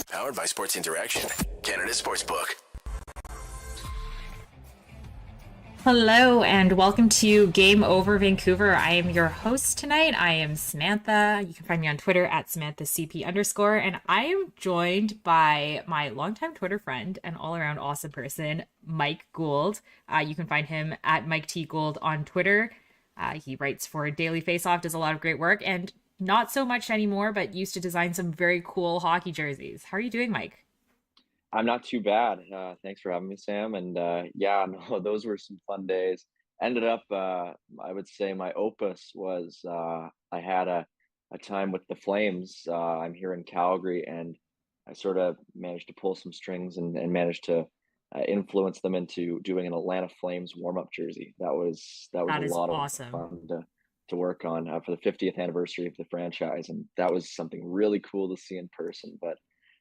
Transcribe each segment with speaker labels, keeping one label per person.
Speaker 1: Powered by Sports Interaction, Canada Sportsbook.
Speaker 2: Hello and welcome to Game Over Vancouver. I am your host tonight. I am Samantha. You can find me on Twitter at SamanthaCP_, and I am joined by my longtime Twitter friend and all-around awesome person, Mike Gould. You can find him at Mike T. Gould on Twitter. He writes for Daily Faceoff, does a lot of great work, and not so much anymore, but used to design some very cool hockey jerseys. How are you doing, Mike?
Speaker 3: I'm not too bad. Thanks for having me, Sam. And yeah, no, those were some fun days. Ended up, I would say my opus was I had a time with the Flames. I'm here in Calgary, and I sort of managed to pull some strings and managed to influence them into doing an Atlanta Flames warm-up jersey. That was
Speaker 2: That
Speaker 3: a
Speaker 2: is
Speaker 3: lot of
Speaker 2: awesome.
Speaker 3: fun to work on for the 50th anniversary of the franchise, and that was something really cool to see in person. But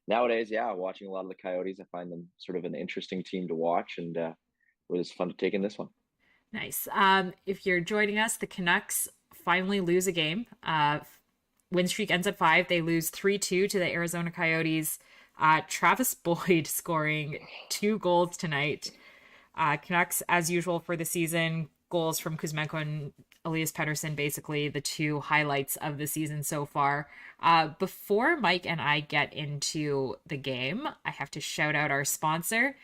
Speaker 3: nowadays, yeah, watching a lot of the Coyotes, I find them sort of an interesting team to watch, and it was fun to take in this one.
Speaker 2: Nice. If you're joining us, the Canucks finally lose a game. Win streak ends at 5. They lose 3-2 to the Arizona Coyotes. Travis Boyd scoring 2 goals tonight. Canucks, as usual for the season, goals from Kuzmenko and Elias Pettersson, basically the two highlights of the season so far. Before Mike and I get into the game, I have to shout out our sponsor.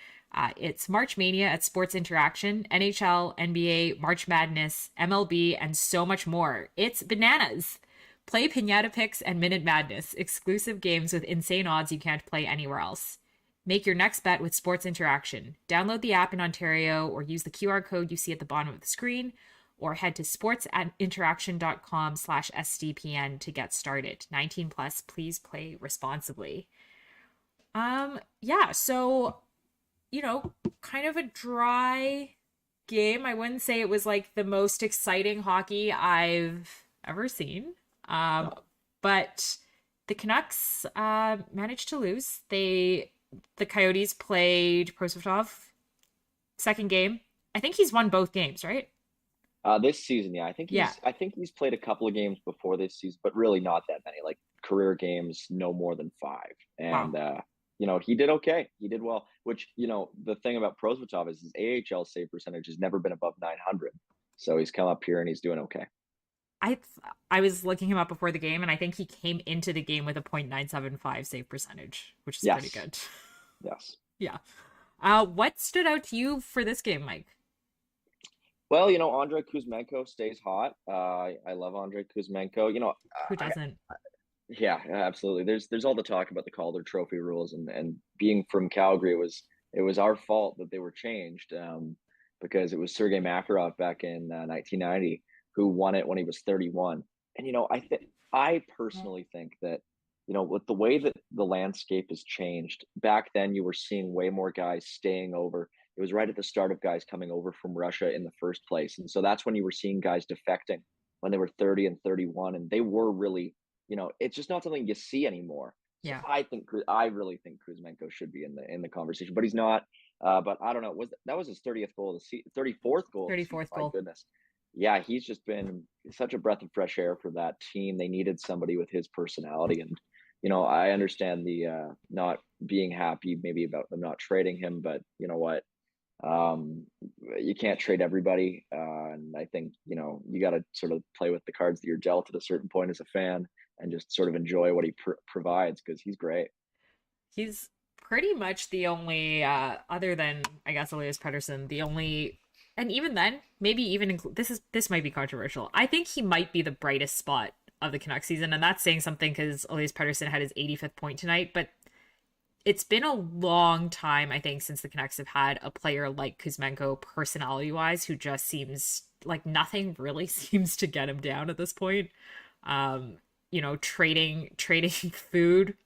Speaker 2: It's March Mania at Sports Interaction, NHL, NBA, March Madness, MLB, and so much more. It's bananas. Play Pinata Picks and Minute Madness, exclusive games with insane odds you can't play anywhere else. Make your next bet with Sports Interaction. Download the app in Ontario or use the QR code you see at the bottom of the screen, or head to sportsinteraction.com/SDPN to get started. 19 plus, please play responsibly. Yeah, so kind of a dry game. I wouldn't say it was like the most exciting hockey I've ever seen. But the Canucks managed to lose. The Coyotes played Prosvetov second game. I think he's won both games, right?
Speaker 3: This season, yeah, I think he's played a couple of games before this season, but really not that many. Like career games, no more than 5. And
Speaker 2: Wow.
Speaker 3: he did okay. He did well. Which the thing about Prosvetov is his AHL save percentage has never been above 900. So he's come up here and he's doing okay.
Speaker 2: I I was looking him up before the game, and I think he came into the game with a .975 save percentage, which is pretty
Speaker 3: Yes,
Speaker 2: good.
Speaker 3: yes.
Speaker 2: Yeah. What stood out to you for this game, Mike?
Speaker 3: Well, Andrei Kuzmenko stays hot. I love Andrei Kuzmenko.
Speaker 2: Who doesn't?
Speaker 3: Yeah, absolutely. There's all the talk about the Calder Trophy rules, and being from Calgary, it was our fault that they were changed, because it was Sergei Makarov back in 1990 who won it when he was 31. And I personally think that with the way that the landscape has changed, back then you were seeing way more guys staying over. It was right at the start of guys coming over from Russia in the first place, and so that's when you were seeing guys defecting when they were 30 and 31, and they were really it's just not something you see anymore. So
Speaker 2: Yeah.
Speaker 3: I really think Kuzmenko should be in the conversation, but he's not. But I don't know. That was his 30th goal of the 34th goal of the season?
Speaker 2: 34th
Speaker 3: My
Speaker 2: goal.
Speaker 3: goodness. Yeah, he's just been such a breath of fresh air for that team. They needed somebody with his personality, and I understand the not being happy maybe about them not trading him, but you know what? um you can't trade everybody, and I think you got to sort of play with the cards that you're dealt at a certain point as a fan, and just sort of enjoy what he provides, because he's great.
Speaker 2: He's pretty much the only, other than I guess Elias Pettersson, the only, and even then, maybe even this might be controversial. I think he might be the brightest spot of the Canucks season, and that's saying something because Elias Pettersson had his 85th point tonight. But it's been a long time, I think, since the Canucks have had a player like Kuzmenko, personality wise, who just seems like nothing really seems to get him down at this point. Trading food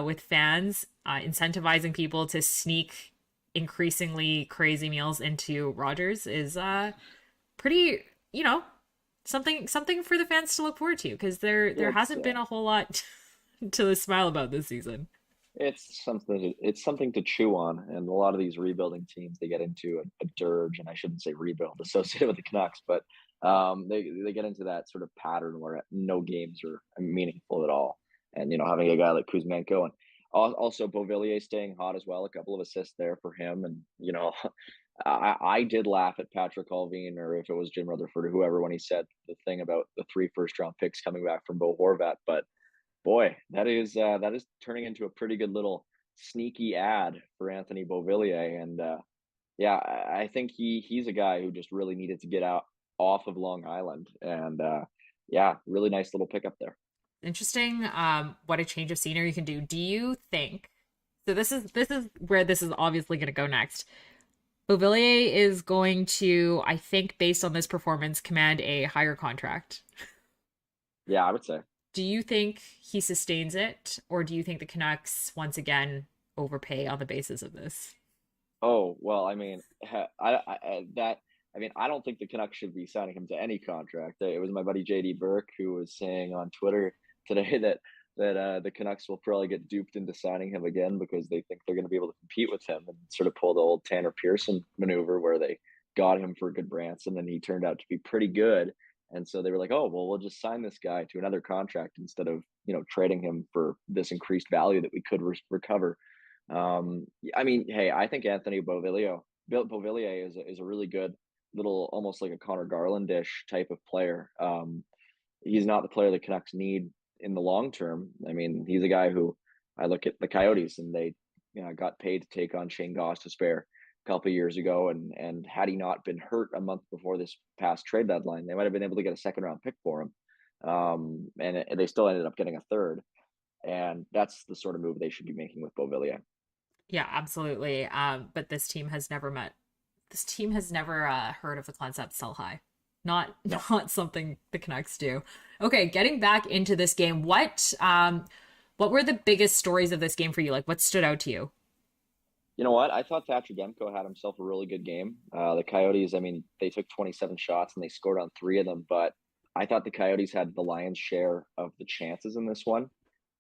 Speaker 2: with fans, incentivizing people to sneak increasingly crazy meals into Rogers is pretty, something for the fans to look forward to, because there
Speaker 3: It's
Speaker 2: hasn't been a whole lot to smile about this season.
Speaker 3: it's something to chew on, and a lot of these rebuilding teams, they get into a dirge, and I shouldn't say rebuild associated with the Canucks, but they get into that sort of pattern where no games are meaningful at all. and having a guy like Kuzmenko, and also Beauvillier staying hot as well. A couple of assists there for him, and I did laugh at Patrick Allvin, or if it was Jim Rutherford or whoever, when he said the thing about the 3 first-round picks coming back from Bo Horvat. But boy, that is turning into a pretty good little sneaky ad for Anthony Beauvillier, and yeah, I think he's a guy who just really needed to get out off of Long Island, and yeah, really nice little pickup there.
Speaker 2: Interesting. What a change of scenery can do. Do you think? So this is where this is obviously going to go next. Beauvillier is going to, I think, based on this performance, command a higher contract.
Speaker 3: Yeah, I would say.
Speaker 2: Do you think he sustains it, or do you think the Canucks once again overpay on the basis of this?
Speaker 3: Oh, well, I mean, I don't think the Canucks should be signing him to any contract. It was my buddy JD Burke who was saying on Twitter today that the Canucks will probably get duped into signing him again because they think they're going to be able to compete with him, and sort of pull the old Tanner Pearson maneuver where they got him for good Branson and he turned out to be pretty good. And so they were like, oh, well, we'll just sign this guy to another contract instead of, trading him for this increased value that we could recover. I mean, hey, I think Anthony Beauvillier is a really good little, almost like a Connor Garland-ish type of player. He's not the player the Canucks need in the long term. I mean, he's a guy who, I look at the Coyotes, and they got paid to take on Shane Goss to spare a couple of years ago, and had he not been hurt a month before this past trade deadline, they might have been able to get a second round pick for him. And they still ended up getting a third. And that's the sort of move they should be making with Beauvillier.
Speaker 2: Yeah, absolutely. But this team has never heard of the concept sell high. Not
Speaker 3: No.
Speaker 2: not something the Canucks do. Okay, getting back into this game, what were the biggest stories of this game for you? Like, what stood out to you?
Speaker 3: You know what? I thought Thatcher Demko had himself a really good game. The Coyotes, I mean, they took 27 shots and they scored on 3 of them, but I thought the Coyotes had the lion's share of the chances in this one.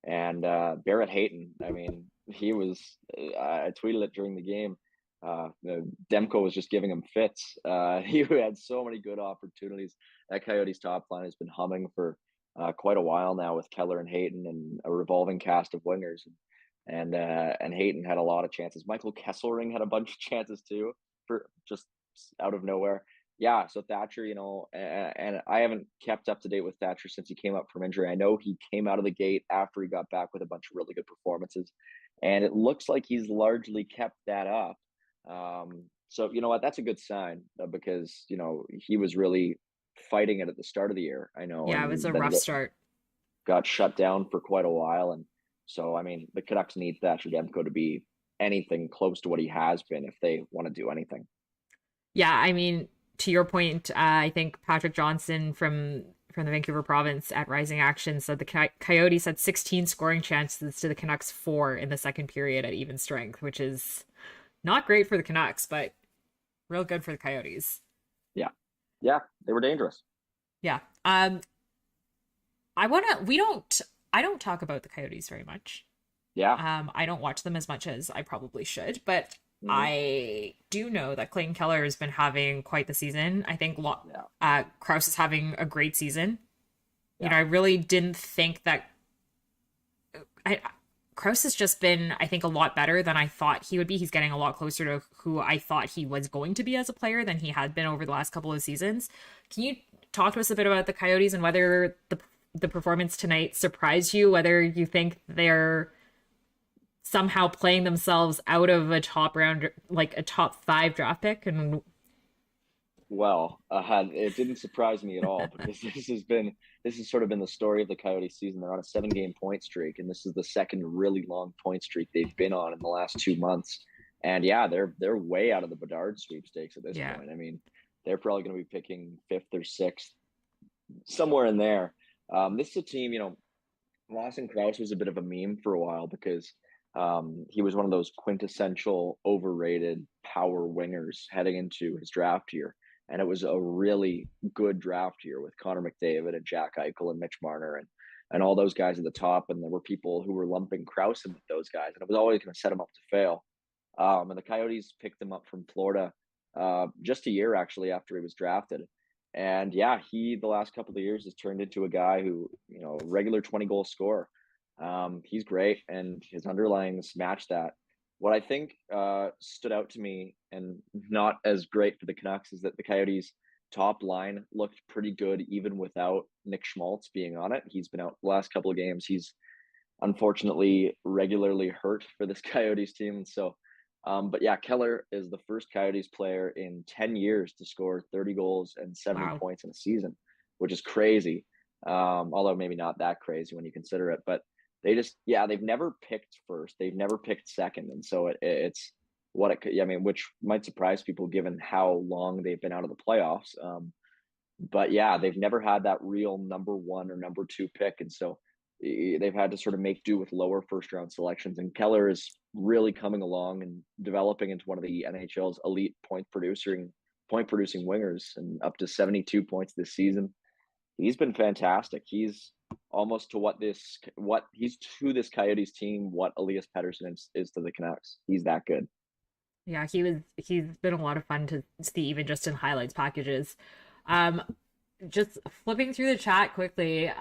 Speaker 3: And Barrett Hayton, I mean, he was, I tweeted it during the game. Demko was just giving him fits. He had so many good opportunities. That Coyotes top line has been humming for quite a while now with Keller and Hayton and a revolving cast of wingers. And Hayton had a lot of chances. Michael Kesselring had a bunch of chances too, for just out of nowhere. Yeah, so Thatcher, and I haven't kept up to date with Thatcher since he came up from injury. I know he came out of the gate after he got back with a bunch of really good performances, and it looks like he's largely kept that up. So you know what, that's a good sign, because he was really fighting it at the start of the year. I know,
Speaker 2: Yeah, it was
Speaker 3: and
Speaker 2: a
Speaker 3: then he
Speaker 2: rough start.
Speaker 3: got shut down for quite a while, and so I mean the Canucks need Thatcher Demko to be anything close to what he has been if they want to do anything.
Speaker 2: Yeah, I mean, to your point, I think Patrick Johnson from the Vancouver province at Rising Action said the Coyotes had 16 scoring chances to the Canucks 4 in the second period at even strength, which is not great for the Canucks, but real good for the Coyotes.
Speaker 3: Yeah, yeah, they were dangerous.
Speaker 2: Yeah. I want to we don't I don't talk about the Coyotes very much.
Speaker 3: Yeah.
Speaker 2: I don't watch them as much as I probably should, but
Speaker 3: Hmm.
Speaker 2: I do know that Clayton Keller has been having quite the season. I think
Speaker 3: Yeah.
Speaker 2: Kraus is having a great season.
Speaker 3: Yeah.
Speaker 2: I really didn't think that I Kraus has just been, I think, a lot better than I thought he would be. He's getting a lot closer to who I thought he was going to be as a player than he had been over the last couple of seasons. Can you talk to us a bit about the Coyotes and whether the performance tonight surprised you? Whether you think they're somehow playing themselves out of a top round, like a top 5 draft pick? And
Speaker 3: Well, it didn't surprise me at all, because this has sort of been the story of the Coyotes season. They're on a 7-game point streak, and this is the second really long point streak they've been on in the last 2 months. And yeah, they're way out of the Bedard sweepstakes at this
Speaker 2: yeah,
Speaker 3: point. I mean, they're probably going to be picking 5th or 6th, somewhere in there. This is a team, Lawson Krause was a bit of a meme for a while because he was one of those quintessential overrated power wingers heading into his draft year. And it was a really good draft year with Connor McDavid and Jack Eichel and Mitch Marner and all those guys at the top. And there were people who were lumping Krause in with those guys, and it was always going to set him up to fail. And the Coyotes picked him up from Florida just a year actually after he was drafted. And yeah, he the last couple of years has turned into a guy who, regular 20 goal scorer. He's great, and his underlings match that. What I think stood out to me, and not as great for the Canucks, is that the Coyotes' top line looked pretty good even without Nick Schmaltz being on it. He's been out the last couple of games. He's unfortunately regularly hurt for this Coyotes team. And so, but yeah, Keller is the first Coyotes player in 10 years to score 30 goals and 70
Speaker 2: Wow.
Speaker 3: points in a season, which is crazy. Although maybe not that crazy when you consider it. But they just, yeah, they've never picked first. They've never picked second. And so it's what it could, I mean, which might surprise people given how long they've been out of the playoffs. But yeah, they've never had that real number one or number two pick. And so they've had to sort of make do with lower first round selections. And Keller is really coming along and developing into one of the NHL's elite point producing wingers, and up to 72 points this season. He's been fantastic. He's almost to what he's to this Coyotes team what Elias Pettersson is to the Canucks. He's that good.
Speaker 2: Yeah, he's been a lot of fun to see even just in highlights packages. Um, just flipping through the chat quickly,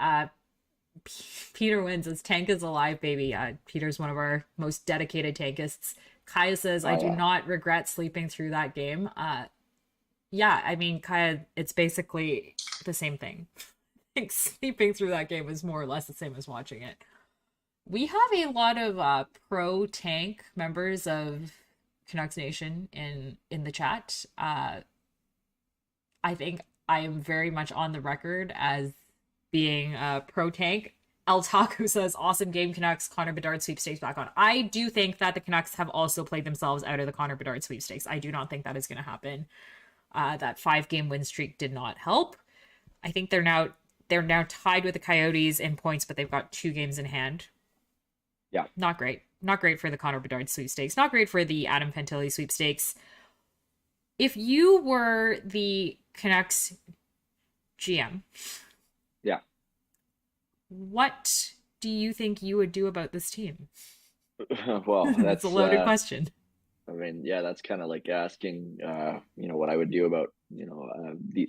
Speaker 2: Peter wins as Tank is alive, baby. Peter's one of our most dedicated tankists. Kaya says, I
Speaker 3: Oh
Speaker 2: do
Speaker 3: yeah.
Speaker 2: not regret sleeping through that game. Yeah, I mean, Kaya, it's basically the same thing. I think sleeping through that game is more or less the same as watching it. We have a lot of pro tank members of Canucks Nation in the chat. I think I am very much on the record as being pro tank. El Taco says, awesome game, Canucks. Connor Bedard sweepstakes back on. I do think that the Canucks have also played themselves out of the Connor Bedard sweepstakes. I do not think that is going to happen. That 5-game win streak did not help. I think they're now tied with the Coyotes in points, but they've got 2 games in hand.
Speaker 3: Yeah.
Speaker 2: Not great. Not great for the Connor Bedard sweepstakes. Not great for the Adam Fantilli sweepstakes. If you were the Canucks GM,
Speaker 3: Yeah.
Speaker 2: what do you think you would do about this team?
Speaker 3: Well,
Speaker 2: That's a loaded question.
Speaker 3: I mean, yeah, that's kind of like asking, what I would do about, the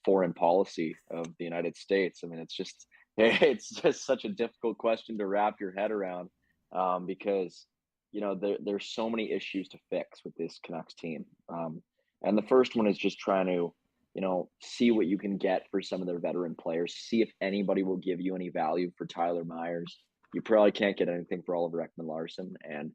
Speaker 3: foreign policy of the United States. I mean, it's just such a difficult question to wrap your head around, because, there's so many issues to fix with this Canucks team. And the first one is just trying to, see what you can get for some of their veteran players, see if anybody will give you any value for Tyler Myers. You probably can't get anything for Oliver Ekman-Larsson. And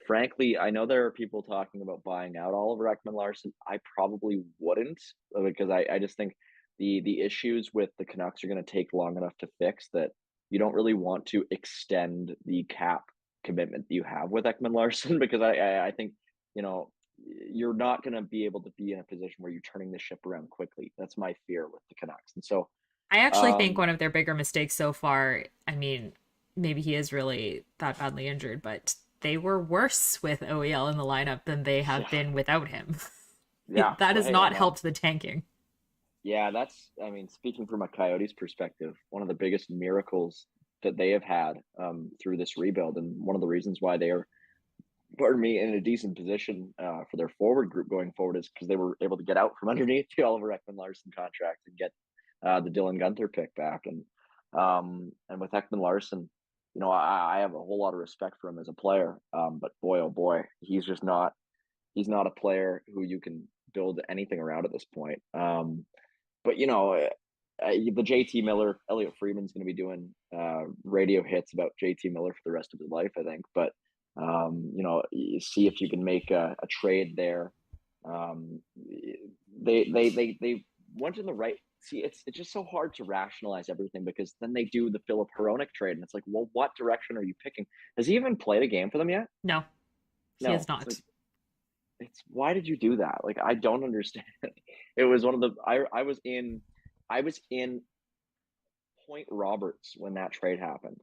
Speaker 3: frankly, I know there are people talking about buying out Oliver Ekman-Larsson. I probably wouldn't, because I just think the issues with the Canucks are going to take long enough to fix that you don't really want to extend the cap commitment that you have with Ekman-Larsson, because I think, you know, you're not going to be able to be in a position where you're turning the ship around quickly. That's my fear with the Canucks. And so,
Speaker 2: I actually think
Speaker 3: um,
Speaker 2: one of their bigger mistakes so far, I mean, maybe he is really that badly injured, but they were worse with OEL in the lineup than they have
Speaker 3: yeah,
Speaker 2: been without him.
Speaker 3: yeah.
Speaker 2: That
Speaker 3: Well,
Speaker 2: has
Speaker 3: hey,
Speaker 2: not helped the tanking.
Speaker 3: yeah, I mean, speaking from a Coyotes perspective, one of the biggest miracles that they have had through this rebuild, and one of the reasons why they are, pardon me, in a decent position for their forward group going forward is because they were able to get out from underneath the Oliver Ekman-Larsson contract and get the Dylan Gunther pick back. And with Ekman-Larsson, I have a whole lot of respect for him as a player. But boy, oh boy, he's not a player who you can build anything around at this point. But the JT Miller, Elliot Friedman's going to be doing radio hits about JT Miller for the rest of his life, I think. But you see if you can make a trade there. Um, they went in the right. See, it's just so hard to rationalize everything, because then they do the Philip Hronik trade, and it's like, well, what direction are you picking? Has he even played a game for them yet?
Speaker 2: No, he is
Speaker 3: No. It's
Speaker 2: not.
Speaker 3: like, it's why did you do that? Like, I don't understand. It was one of the I was in Point Roberts when that trade happened.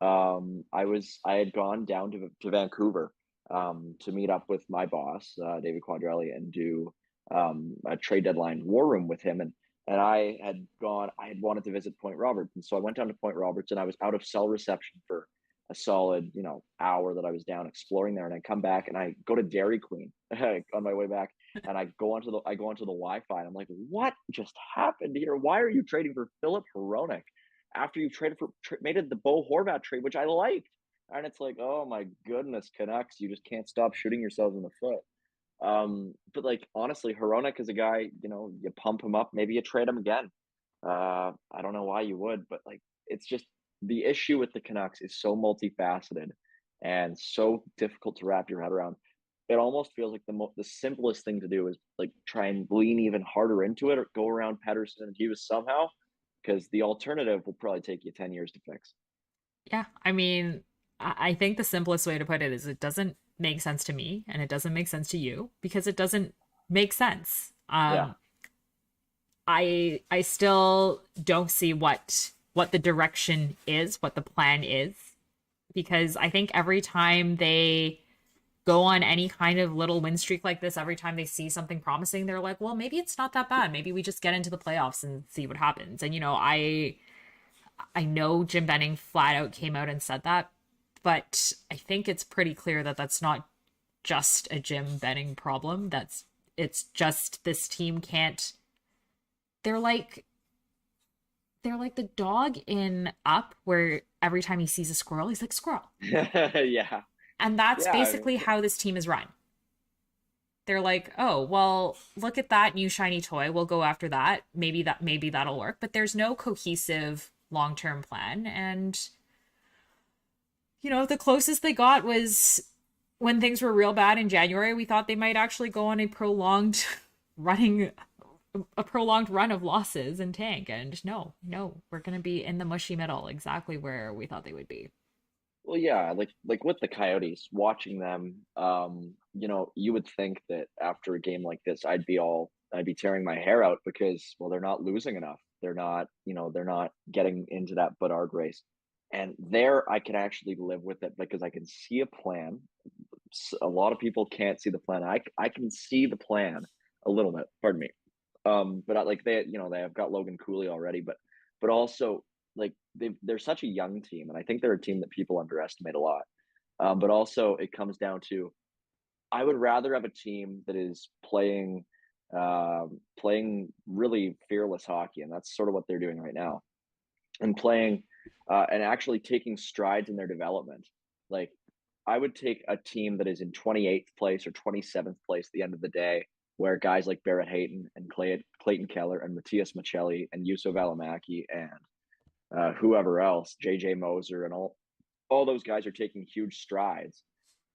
Speaker 3: I had gone down to Vancouver to meet up with my boss, David Quadrelli, and do a trade deadline war room with him. And I had wanted to visit Point Roberts. And so I went down to Point Roberts, and I was out of cell reception for a solid, hour that I was down exploring there. And I come back and I go to Dairy Queen on my way back, and I go onto the Wi-Fi, and I'm like, what just happened here? Why are you trading for Philip Hronik? after you made it the Bo Horvat trade, which I liked. And it's like, oh my goodness, Canucks, you just can't stop shooting yourselves in the foot. But like honestly, Hronek is a guy, you pump him up, maybe you trade him again. I don't know why you would, but like it's just the issue with the Canucks is so multifaceted and so difficult to wrap your head around. It almost feels like the simplest thing to do is like try and lean even harder into it or go around Pedersen and Hughes somehow, because the alternative will probably take you 10 years to fix.
Speaker 2: Yeah, I mean, I think the simplest way to put it is it doesn't make sense to me and it doesn't make sense to you because it doesn't make sense.
Speaker 3: Yeah.
Speaker 2: I still don't see what the direction is, what the plan is, because I think every time they go on any kind of little win streak like this, every time they see something promising, they're like, well, maybe it's not that bad. Maybe we just get into the playoffs and see what happens. And I know Jim Benning flat out came out and said that, but I think it's pretty clear that that's not just a Jim Benning problem. It's just this team can't. They're like they're like the dog in Up, where every time he sees a squirrel, he's like squirrel,
Speaker 3: Yeah.
Speaker 2: and that's
Speaker 3: Yeah.
Speaker 2: basically how this team is run. They're like, oh well, look at that new shiny toy. We'll go after that. Maybe that'll work. But there's no cohesive long term plan, and the closest they got was when things were real bad in January. We thought they might actually go on running a prolonged run of losses and tank. And no, we're gonna be in the mushy middle, exactly where we thought they would be.
Speaker 3: Well, yeah, like with the Coyotes, watching them, you would think that after a game like this, I'd be tearing my hair out because, well, they're not losing enough. They're not getting into that Bedard race. And there I can actually live with it because I can see a plan. A lot of people can't see the plan. I can see the plan a little bit. Pardon me. But like they have got Logan Cooley already, but also like they're such a young team, and I think they're a team that people underestimate a lot. But also it comes down to I would rather have a team that is playing really fearless hockey, and that's sort of what they're doing right now, and playing and actually taking strides in their development. Like I would take a team that is in 28th place or 27th place at the end of the day, where guys like Barrett Hayton and Clayton Keller and Matthias Michelli and Yusuf Alamaki and whoever else, JJ Moser and all those guys are taking huge strides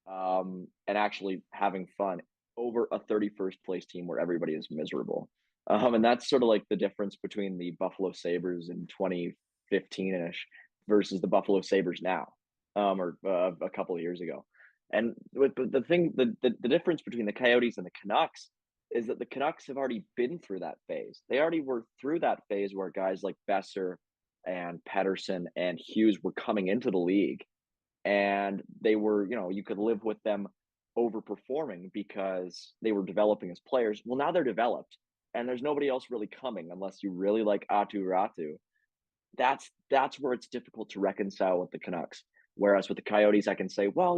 Speaker 3: and actually having fun over a 31st place team where everybody is miserable. And that's sort of like the difference between the Buffalo Sabres in 2015-ish versus the Buffalo Sabres now, or a couple of years ago. And the difference between the Coyotes and the Canucks is that the Canucks have already been through that phase. They already were through that phase where guys like Besser and Pedersen and Hughes were coming into the league, and they were, you could live with them overperforming because they were developing as players. Well, now they're developed, and there's nobody else really coming unless you really like Atu Ratu. That's where it's difficult to reconcile with the Canucks. Whereas with the Coyotes, I can say, well,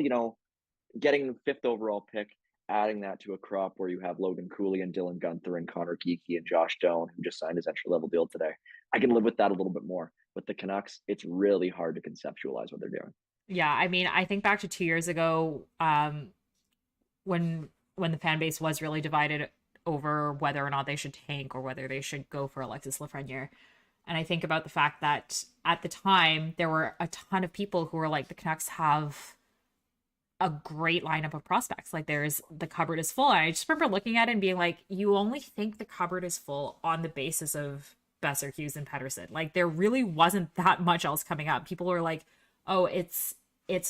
Speaker 3: getting the fifth overall pick, adding that to a crop where you have Logan Cooley and Dylan Gunther and Connor Geeky and Josh Doan, who just signed his entry level deal today, I can live with that a little bit more. With the Canucks, it's really hard to conceptualize what they're doing.
Speaker 2: Yeah, I mean, I think back to 2 years ago, when the fan base was really divided over whether or not they should tank or whether they should go for Alexis Lafreniere. And I think about the fact that at the time there were a ton of people who were like, the Canucks have a great lineup of prospects. Like the cupboard is full. And I just remember looking at it and being like, you only think the cupboard is full on the basis of Besser, Hughes, and Pedersen. Like there really wasn't that much else coming up. People were like, oh, it's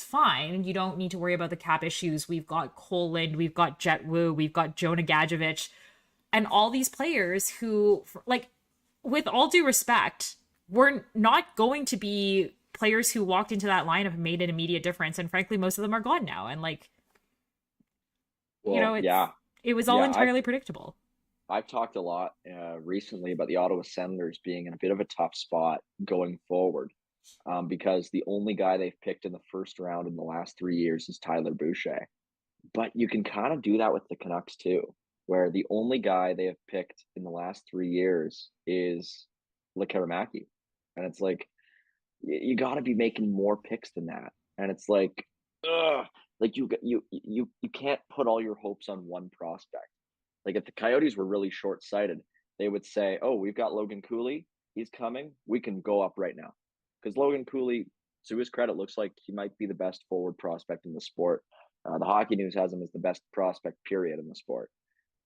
Speaker 2: fine. You don't need to worry about the cap issues. We've got Cole Lind, we've got Jet Wu, we've got Jonah Gadjevich, and all these players who, like, with all due respect, were not going to be players who walked into that lineup and made an immediate difference. And frankly, most of them are gone now. And like,
Speaker 3: Well, yeah,
Speaker 2: it was all entirely predictable.
Speaker 3: I've talked a lot recently about the Ottawa Senators being in a bit of a tough spot going forward, because the only guy they've picked in the first round in the last 3 years is Tyler Boucher. But you can kind of do that with the Canucks too, where the only guy they have picked in the last 3 years is Lekaramaki. And it's like, you got to be making more picks than that. And it's like, ugh, like you can't put all your hopes on one prospect. Like if the Coyotes were really short-sighted, they would say, "Oh, we've got Logan Cooley. He's coming. We can go up right now." Because Logan Cooley, to his credit, looks like he might be the best forward prospect in the sport. The Hockey News has him as the best prospect, period, in the sport.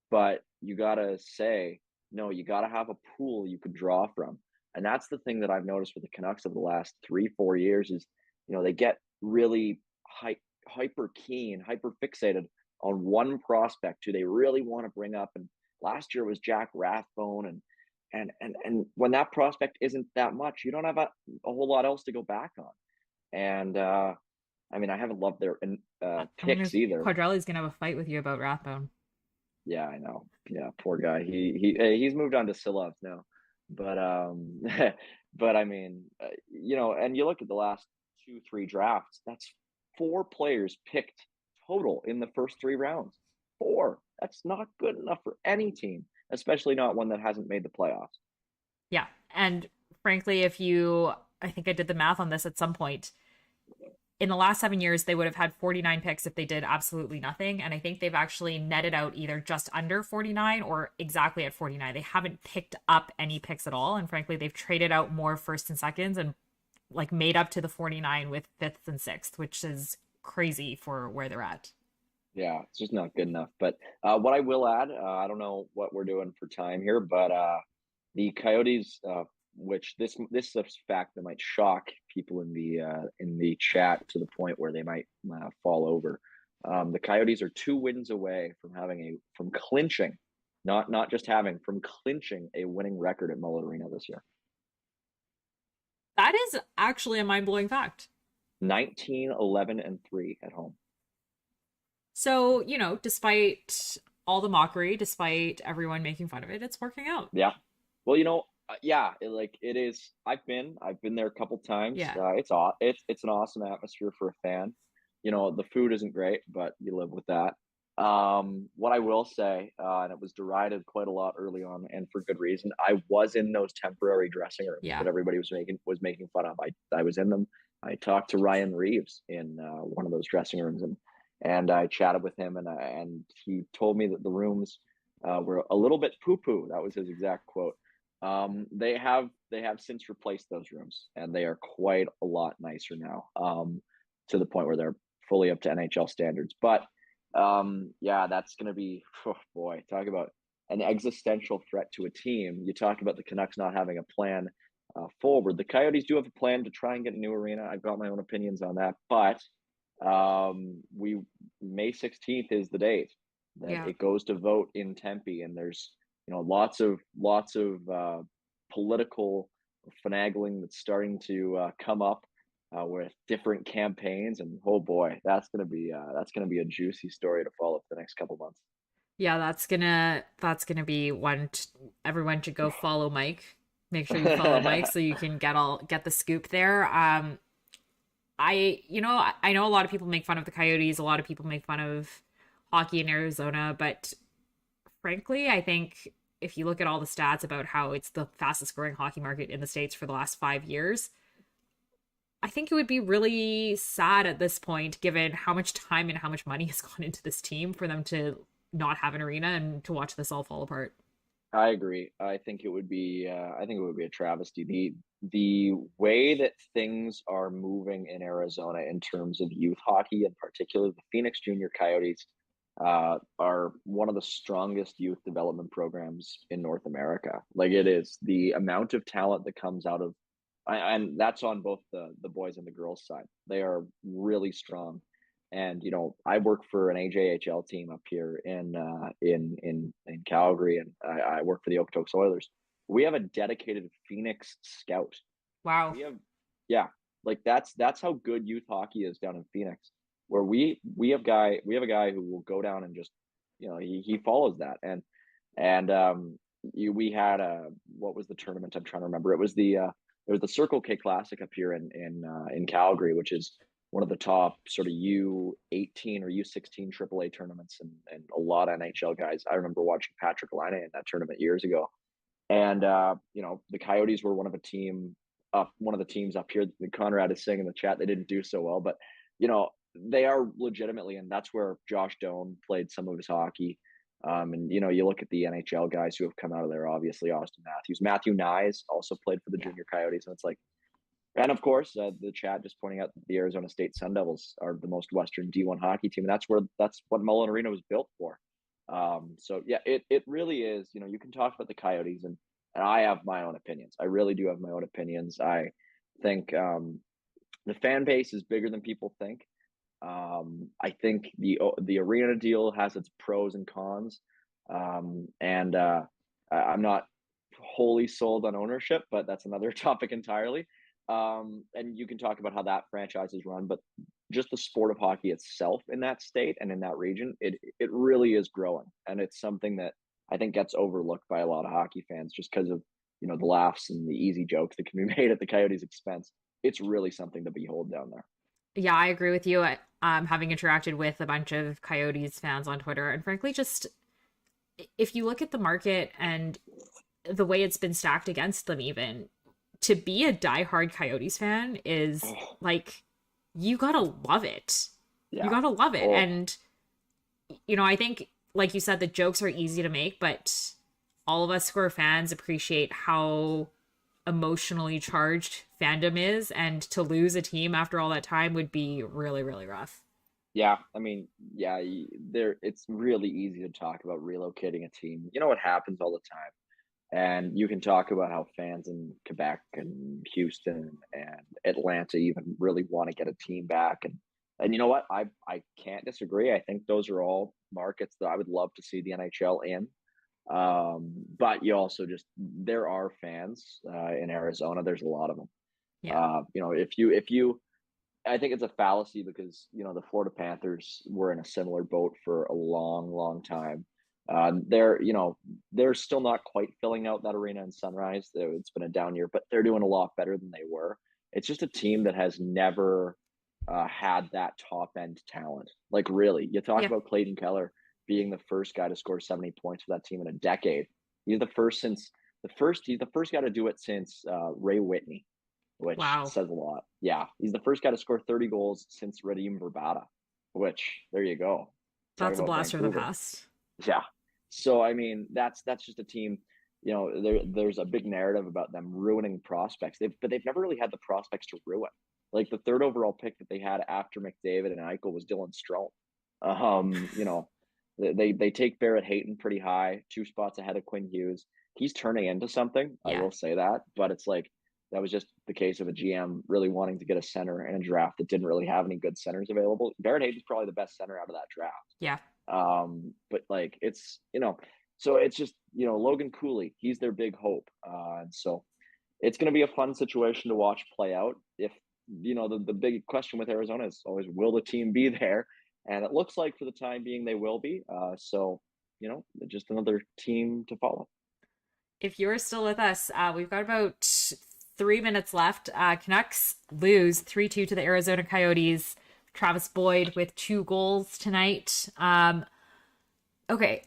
Speaker 3: But you gotta say, no, you gotta have a pool you could draw from. And that's the thing that I've noticed with the Canucks over the last 3, 4 years is, they get really hyper keen, hyper fixated on one prospect who they really want to bring up. And last year was Jack Rathbone, and when that prospect isn't that much, you don't have a whole lot else to go back on. And I mean, I haven't loved their picks either.
Speaker 2: Quadrelli's gonna have a fight with you about Rathbone.
Speaker 3: Yeah, I know. Yeah, poor guy. He's moved on to Silovs now, but but I mean, and you look at the last 2, 3 drafts. That's 4 players picked total in the first 3 rounds. 4. That's not good enough for any team, especially not one that hasn't made the playoffs.
Speaker 2: Yeah. And frankly, I think I did the math on this at some point. In the last 7 years, they would have had 49 picks if they did absolutely nothing. And I think they've actually netted out either just under 49 or exactly at 49. They haven't picked up any picks at all. And frankly, they've traded out more firsts and seconds and like made up to the 49 with fifth and sixth, which is crazy for where they're at.
Speaker 3: Yeah, it's just not good enough. But what I will add, I don't know what we're doing for time here, but the Coyotes, which this is a fact that might shock people in the chat to the point where they might fall over. The Coyotes are 2 wins away from clinching, not just having, from clinching a winning record at Mullet Arena this year.
Speaker 2: That is actually a mind-blowing fact.
Speaker 3: 19, 11, and 3 at home.
Speaker 2: So, despite all the mockery, despite everyone making fun of it, it's working out.
Speaker 3: Yeah. Well, yeah, it is. I've been there a couple times.
Speaker 2: Yeah.
Speaker 3: It's an awesome atmosphere for a fan. The food isn't great, but you live with that. What I will say, and it was derided quite a lot early on, and for good reason. I was in those temporary dressing rooms that everybody was making fun of. I was in them. I talked to Ryan Reeves in one of those dressing rooms, and I chatted with him, and he told me that the rooms were a little bit poo-poo. That was his exact quote. They have since replaced those rooms, and they are quite a lot nicer now, to the point where they're fully up to NHL standards. But yeah, that's going to be, oh boy, talk about an existential threat to a team. You talk about the Canucks not having a plan forward. The Coyotes do have a plan to try and get a new arena. I've got my own opinions on that, but May 16th is the date that it goes to vote in Tempe, and there's lots of political finagling that's starting to come up with different campaigns, and oh boy, that's gonna be a juicy story to follow for the next couple months.
Speaker 2: Yeah, that's gonna be one. Everyone should go follow Mike. Make sure you follow Mike so you can get the scoop there. I know a lot of people make fun of the Coyotes. A lot of people make fun of hockey in Arizona, but frankly, I think if you look at all the stats about how it's the fastest growing hockey market in the States for the last 5 years, I think it would be really sad at this point, given how much time and how much money has gone into this team, for them to not have an arena and to watch this all fall apart.
Speaker 3: I agree. I think it would be a travesty. The way that things are moving in Arizona in terms of youth hockey, in particular, the Phoenix Junior Coyotes are one of the strongest youth development programs in North America. Like, it is the amount of talent that comes out of, and that's on both the boys and the girls side. They are really strong. And I work for an AJHL team up here in Calgary, and I work for the Okotoks Oilers. We have a dedicated Phoenix scout.
Speaker 2: Wow.
Speaker 3: Yeah, like that's how good youth hockey is down in Phoenix, where we have a guy who will go down and just he follows that. We had what was the tournament? I'm trying to remember. It was the Circle K Classic up here in Calgary, which is one of the top sort of U18 or U16 AAA tournaments, and a lot of NHL guys. I remember watching Patrick Laine in that tournament years ago. And the Coyotes were one of a team one of the teams up here that Conrad is saying in the chat, they didn't do so well, but they are legitimately, and that's where Josh Doan played some of his hockey. And you look at the NHL guys who have come out of there, obviously Austin Matthews, Matthew Nyes also played for the junior Coyotes, and it's like, and of course, the chat just pointing out that the Arizona State Sun Devils are the most Western D1 hockey team, and that's what Mullen Arena was built for. So yeah, it really is. You can talk about the Coyotes, and I have my own opinions. I really do have my own opinions. I think the fan base is bigger than people think. I think the arena deal has its pros and cons, and I'm not wholly sold on ownership, but that's another topic entirely. And you can talk about how that franchise is run, but just the sport of hockey itself in that state and in that region, it really is growing, and it's something that I think gets overlooked by a lot of hockey fans just because of the laughs and the easy jokes that can be made at the Coyotes' expense. It's really something to behold down there.
Speaker 2: Yeah, I agree with you. Having interacted with a bunch of Coyotes fans on Twitter, and frankly, just if you look at the market and the way it's been stacked against them, even to be a diehard Coyotes fan is like, you gotta love it.
Speaker 3: Yeah.
Speaker 2: You gotta love it. And, I think, like you said, the jokes are easy to make, but all of us who are fans appreciate how emotionally charged fandom is, and to lose a team after all that time would be really, really rough.
Speaker 3: Yeah, I mean, yeah, it's really easy to talk about relocating a team. It happens all the time. And you can talk about how fans in Quebec and Houston and Atlanta even really want to get a team back. And you know what? I can't disagree. I think those are all markets that I would love to see the NHL in. But you also there are fans in Arizona. There's a lot of them.
Speaker 2: Yeah.
Speaker 3: If you I think it's a fallacy because the Florida Panthers were in a similar boat for a long, long time. They're still not quite filling out that arena in Sunrise. It's been a down year, but they're doing a lot better than they were. It's just a team that has never had that top end talent. Like, really, you talk about Clayton Keller being the first guy to score 70 points for that team in a decade. He's the first guy to do it since Ray Whitney, which says a lot. Yeah, he's the first guy to score 30 goals since Radim Verbata, which, there you go.
Speaker 2: That's a blast from the past.
Speaker 3: Yeah. So, I mean, that's just a team, there's a big narrative about them ruining prospects. But they've never really had the prospects to ruin. Like, the third overall pick that they had after McDavid and Eichel was Dylan Strome. They take Barrett Hayton pretty high, 2 spots ahead of Quinn Hughes. He's turning into something, I will say that. But it's like, that was just the case of a GM really wanting to get a center in a draft that didn't really have any good centers available. Barrett Hayton's probably the best center out of that draft.
Speaker 2: Yeah.
Speaker 3: But like, it's, so it's just, Logan Cooley, he's their big hope. And so it's going to be a fun situation to watch play out. If, the big question with Arizona is always, will the team be there? And it looks like for the time being, they will be. So, just another team to follow.
Speaker 2: If you're still with us, we've got about 3 minutes left. Canucks lose 3-2 to the Arizona Coyotes. Travis Boyd with 2 goals tonight. Okay,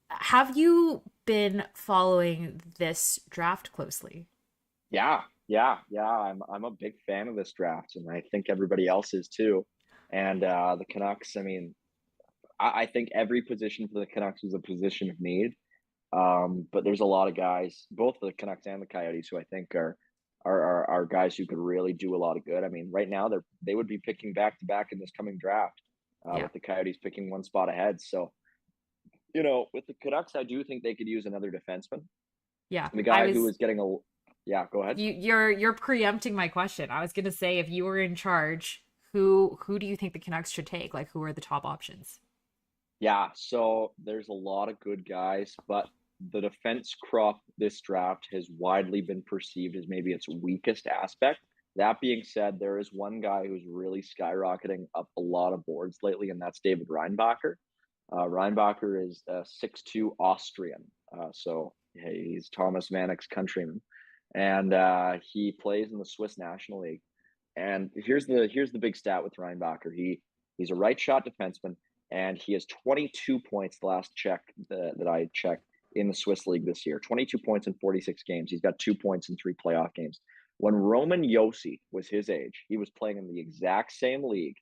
Speaker 2: have you been following this draft closely?
Speaker 3: Yeah. I'm a big fan of this draft, and I think everybody else is too. And the Canucks, I mean, I think every position for the Canucks is a position of need. But there's a lot of guys, both the Canucks and the Coyotes, who I think are guys who could really do a lot of good. I mean, right now they would be picking back to back in this coming draft, with the Coyotes picking 1 spot ahead. So, with the Canucks, I do think they could use another defenseman.
Speaker 2: Yeah,
Speaker 3: the guy who was getting go ahead.
Speaker 2: You're preempting my question. I was gonna say, if you were in charge, who do you think the Canucks should take? Like, who are the top options?
Speaker 3: Yeah, so there's a lot of good guys, but the defense crop this draft has widely been perceived as maybe its weakest aspect. That being said, there is one guy who's really skyrocketing up a lot of boards lately, and that's David Reinbacher. Reinbacher is a 6'2" Austrian, so he's Thomas Vanek's countryman, and he plays in the Swiss National League. And here's the big stat with Reinbacher. He's a right shot defenseman, and he has 22 points the last check that I checked in the Swiss League this year. 22 points in 46 games. He's got 2 points in 3 playoff games. When Roman Josi was his age, he was playing in the exact same league,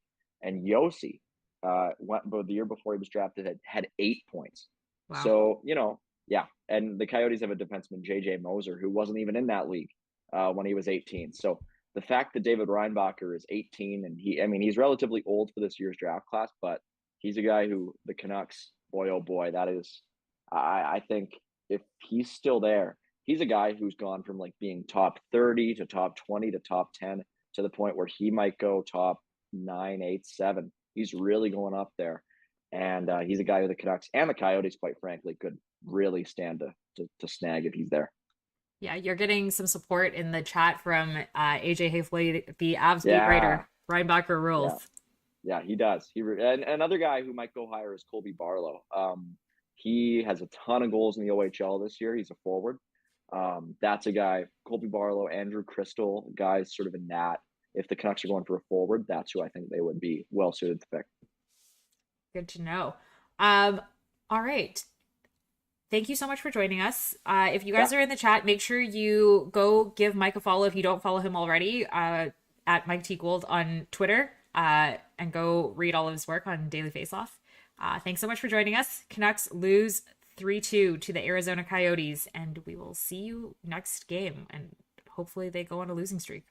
Speaker 3: and Josi, the year before he was drafted, had 8 points.
Speaker 2: Wow.
Speaker 3: So, yeah. And the Coyotes have a defenseman, JJ Moser, who wasn't even in that league when he was 18. So the fact that David Reinbacher is 18, and he's relatively old for this year's draft class, but he's a guy who the Canucks, boy, oh boy, that is, I think if he's still there, he's a guy who's gone from like being top 30 to top 20 to top 10 to the point where he might go top 9, 8, 7. He's really going up there. And he's a guy who the Canucks and the Coyotes, quite frankly, could really stand to snag if he's there.
Speaker 2: Yeah, you're getting some support in the chat from AJ Hayfley, the Avs beat
Speaker 3: Yeah,
Speaker 2: writer. Reinbacher rules.
Speaker 3: yeah, yeah, he does. And another guy who might go higher is Colby Barlow. He has a ton of goals in the OHL this year. He's a forward. That's a guy, Colby Barlow, Andrew Crystal, guys sort of in that. If the Canucks are going for a forward, that's who I think they would be well suited to pick.
Speaker 2: Good to know. All right. Thank you so much for joining us. If you guys are in the chat, make sure you go give Mike a follow if you don't follow him already, at Mike T. Gould on Twitter, and go read all of his work on Daily Faceoff. Thanks so much for joining us. Canucks lose 3-2 to the Arizona Coyotes, and we will see you next game, and hopefully they go on a losing streak.